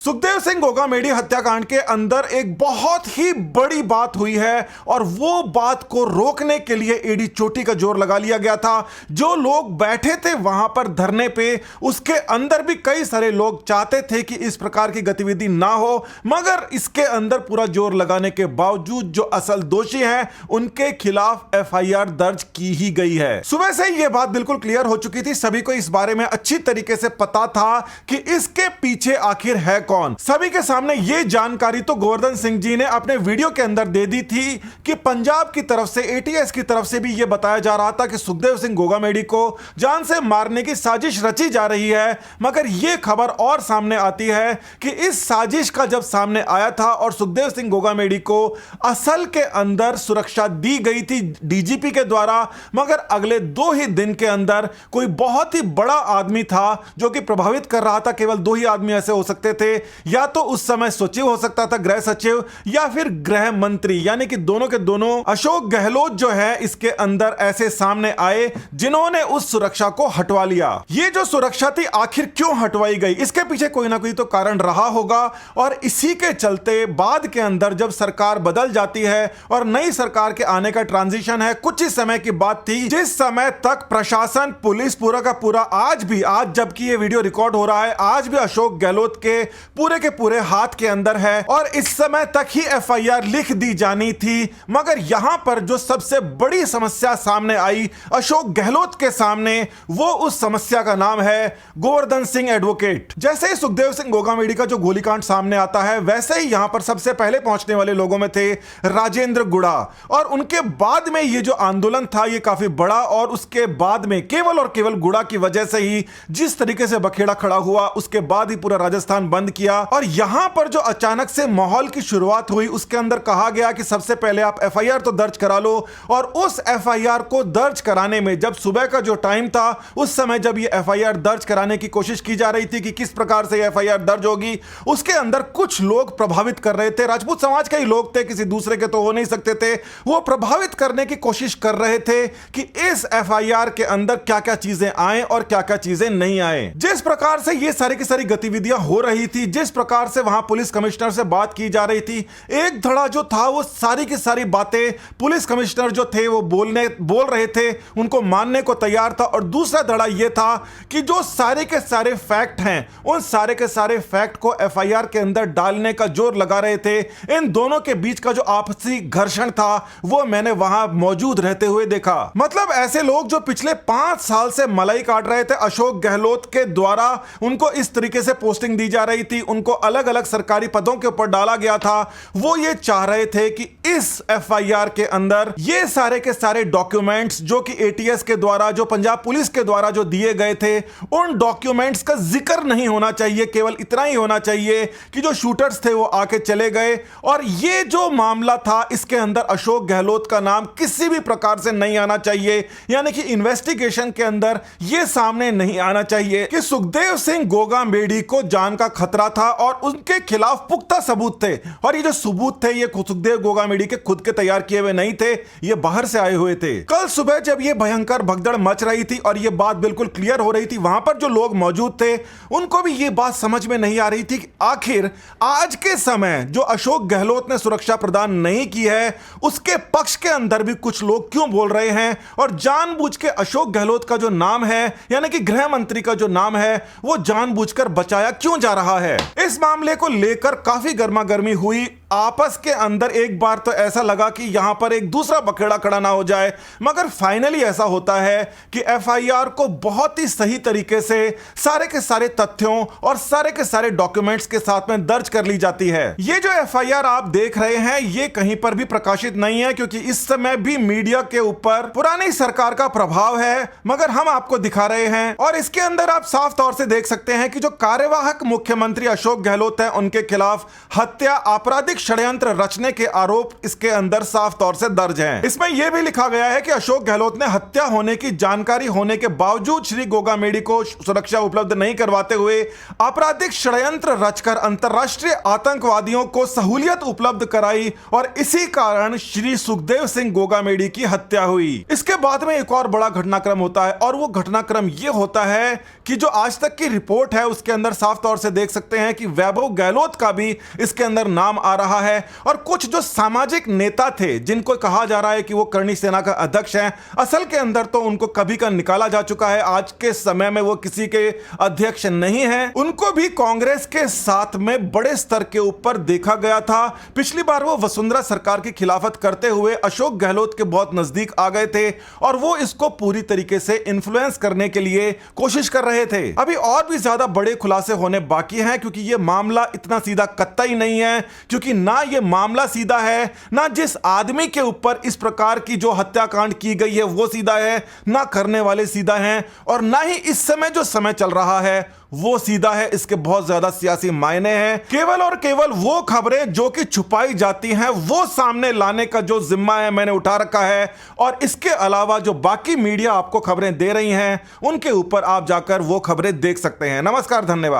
सुखदेव सिंह गोगामेडी हत्याकांड के अंदर एक बहुत ही बड़ी बात हुई है और वो बात को रोकने के लिए एडी चोटी का जोर लगा लिया गया था। जो लोग बैठे थे वहां पर धरने पे, उसके अंदर भी कई सारे लोग चाहते थे कि इस प्रकार की गतिविधि ना हो, मगर इसके अंदर पूरा जोर लगाने के बावजूद जो असल दोषी हैं उनके खिलाफ एफआईआर दर्ज की ही गई है। सुबह से यह बात बिल्कुल क्लियर हो चुकी थी, सभी को इस बारे में अच्छी तरीके से पता था कि इसके पीछे आखिर है कौन। सभी के सामने यह जानकारी तो गोवर्धन सिंह जी ने अपने वीडियो के अंदर दे दी थी कि पंजाब की तरफ से, एटीएस की तरफ से भी यह बताया जा रहा था कि सुखदेव सिंह गोगामेडी को जान से मारने की साजिश रची जा रही है। मगर यह खबर और सामने आती है कि इस साजिश का जब सामने आया था और सुखदेव सिंह गोगामेडी को असल के अंदर सुरक्षा दी गई थी डीजीपी के द्वारा, मगर अगले 2 ही दिन के अंदर कोई बहुत ही बड़ा आदमी था जो कि प्रभावित कर रहा था। केवल 2 ही आदमी ऐसे हो सकते थे, या तो उस समय सचिव हो सकता था, गृह सचिव, या फिर गृह मंत्री, यानी कि दोनों के दोनों अशोक गहलोत जो है इसके अंदर ऐसे सामने आए जिन्होंने उस सुरक्षा को हटवा लिया। ये जो सुरक्षा थी आखिर क्यों हटवाई गई, इसके पीछे कोई ना कोई तो कारण रहा होगा और इसी के चलते बाद के अंदर जब सरकार बदल जाती है और नई सरकार के आने का ट्रांजिशन है, कुछ ही समय की बात थी जिस समय तक प्रशासन, पुलिस पूरा का पूरा आज जबकि ये वीडियो रिकॉर्ड हो रहा है, आज भी अशोक गहलोत के पूरे हाथ के अंदर है और इस समय तक ही एफआईआर लिख दी जानी थी। मगर यहां पर जो सबसे बड़ी समस्या सामने आई अशोक गहलोत के सामने, वो उस समस्या का नाम है गोवर्धन सिंह एडवोकेट। जैसे ही सुखदेव सिंह गोगामेडी का जो गोलीकांड सामने आता है, वैसे ही यहां पर सबसे पहले पहुंचने वाले लोगों में थे राजेंद्र गुड़ा, और उनके बाद में ये जो आंदोलन था ये काफी बड़ा, और उसके बाद में केवल और केवल गुड़ा की वजह से ही जिस तरीके से बखेड़ा खड़ा हुआ, उसके बाद ही पूरा राजस्थान बंद किया। और यहां पर जो अचानक से माहौल की शुरुआत हुई उसके अंदर कहा गया कि सबसे पहले आप एफआईआर तो दर्ज करा लो, और उस एफआईआर को दर्ज कराने में जब सुबह का जो टाइम था उस समय जब ये एफआईआर दर्ज कराने की कोशिश की जा रही थी कि किस प्रकार से एफआईआर दर्ज होगी, उसके अंदर कुछ लोग प्रभावित कर रहे थे। राजपूत समाज के ही लोग थे, किसी दूसरे के तो हो नहीं सकते थे। वो प्रभावित करने की कोशिश कर रहे थे कि इस एफआईआर के अंदर क्या क्या चीजें आए और क्या क्या चीजें नहीं आए। जिस प्रकार से ये सारी की सारी गतिविधियां हो रही थी, जिस प्रकार से वहां पुलिस कमिश्नर से बात की जा रही थी, एक धड़ा जो था वो सारी की सारी बातें पुलिस कमिश्नर जो थे वो बोल रहे थे, उनको मानने को तैयार था, और दूसरा धड़ा यह था कि जो सारे के सारे फैक्ट हैं उन सारे के सारे फैक्ट को एफआईआर के अंदर डालने का जोर लगा रहे थे। इन दोनों के बीच का जो आपसी घर्षण था वो मैंने वहां मौजूद रहते हुए देखा। मतलब ऐसे लोग जो पिछले 5 साल से मलाई काट रहे थे अशोक गहलोत के द्वारा, उनको इस तरीके से पोस्टिंग दी जा रही थी, उनको अलग अलग सरकारी पदों के ऊपर डाला गया था, वो ये चाह रहे थे कि इस एफआईआर के अंदर ये सारे के सारे डॉक्यूमेंट्स जो कि एटीएस के द्वारा, जो पंजाब पुलिस के द्वारा जो दिए गए थे, उन डॉक्यूमेंट्स का जिक्र नहीं होना चाहिए। केवल इतना ही होना चाहिए कि जो शूटर्स थे वो आके चले गए, और ये जो मामला था इसके अंदर अशोक गहलोत का नाम किसी भी प्रकार से नहीं आना चाहिए, यानी कि इन्वेस्टिगेशन के अंदर ये सामने नहीं आना चाहिए कि सुखदेव सिंह गोगामेडी को जान का खतरा था और उनके खिलाफ पुख्ता सबूत थे। और ये जो सबूत थे ये सुखदेव गोगामेडी के खुद के तैयार किए हुए नहीं थे, ये बाहर से आए हुए थे। कल सुबह जब ये भयंकर भगदड़ मच रही थी और ये बात बिल्कुल क्लियर हो रही थी, वहां पर जो लोग मौजूद थे उनको भी ये बात समझ में नहीं आ रही थी कि आखिर आज के समय जो अशोक गहलोत ने सुरक्षा प्रदान नहीं की है उसके पक्ष के अंदर भी कुछ लोग क्यों बोल रहे हैं, और जानबूझ के अशोक गहलोत का जो नाम है, यानी कि गृह मंत्री का जो नाम है, वो जानबूझकर बचाया क्यों जा रहा है। इस मामले को लेकर काफी गर्मा गर्मी हुई आपस के अंदर। एक बार तो ऐसा लगा कि यहां पर एक दूसरा बखेड़ा खड़ा ना हो जाए, मगर फाइनली ऐसा होता है कि एफआईआर को बहुत ही सही तरीके से सारे के सारे तथ्यों और सारे के सारे डॉक्यूमेंट्स के साथ में दर्ज कर ली जाती है। ये जो एफआईआर आप देख रहे हैं ये कहीं पर भी प्रकाशित नहीं है, क्योंकि इस समय भी मीडिया के ऊपर पुरानी सरकार का प्रभाव है, मगर हम आपको दिखा रहे हैं। और इसके अंदर आप साफ तौर से देख सकते हैं कि जो कार्यवाहक मुख्यमंत्री अशोक गहलोत है उनके खिलाफ हत्या, आपराधिक षड्यंत्र रचने के आरोप इसके अंदर साफ तौर से दर्ज हैं। इसमें यह भी लिखा गया है कि अशोक गहलोत ने हत्या होने की जानकारी होने के बावजूद श्री गोगामेडी को सुरक्षा उपलब्ध नहीं करवाते हुए आपराधिक षड्यंत्र रचकर अंतरराष्ट्रीय आतंकवादियों को सहूलियत उपलब्ध कराई और इसी कारण श्री सुखदेव सिंह गोगामेडी की हत्या हुई। इसके बाद में एक और बड़ा घटनाक्रम होता है और वो घटनाक्रम ये होता है कि जो आज तक की रिपोर्ट है उसके अंदर साफ तौर से देख सकते हैं कि वैभव गहलोत का भी इसके अंदर नाम आ रहा है और कुछ जो सामाजिक नेता थे जिनको कहा जा रहा है कि वो करणी सेना का अध्यक्ष हैं, असल के अंदर तो उनको कभी का निकाला जा चुका है। आज के समय में वो किसी के अध्यक्ष नहीं है। उनको भी कांग्रेस के साथ में बड़े स्तर के ऊपर देखा गया था। पिछली बार वो वसुंधरा सरकार की खिलाफत करते हुए अशोक गहलोत के बहुत नजदीक आ गए थे और वो इसको पूरी तरीके से इन्फ्लुएंस करने के लिए कोशिश कर रहे थे। अभी और भी ज्यादा बड़े खुलासे होने बाकी हैं क्योंकि ये मामला इतना सीधा कतई नहीं है, क्योंकि ना ये मामला सीधा है, ना जिस आदमी के ऊपर इस प्रकार की जो हत्याकांड की गई है वो सीधा है, ना करने वाले सीधा हैं और ना ही इस समय जो समय चल रहा है वो सीधा है। इसके बहुत ज्यादा सियासी मायने हैं। केवल और केवल वो खबरें जो कि छुपाई जाती हैं वो सामने लाने का जो जिम्मा है मैंने उठा रखा है और इसके अलावा जो बाकी मीडिया आपको खबरें दे रही हैं उनके ऊपर आप जाकर वो खबरें देख सकते हैं। नमस्कार, धन्यवाद।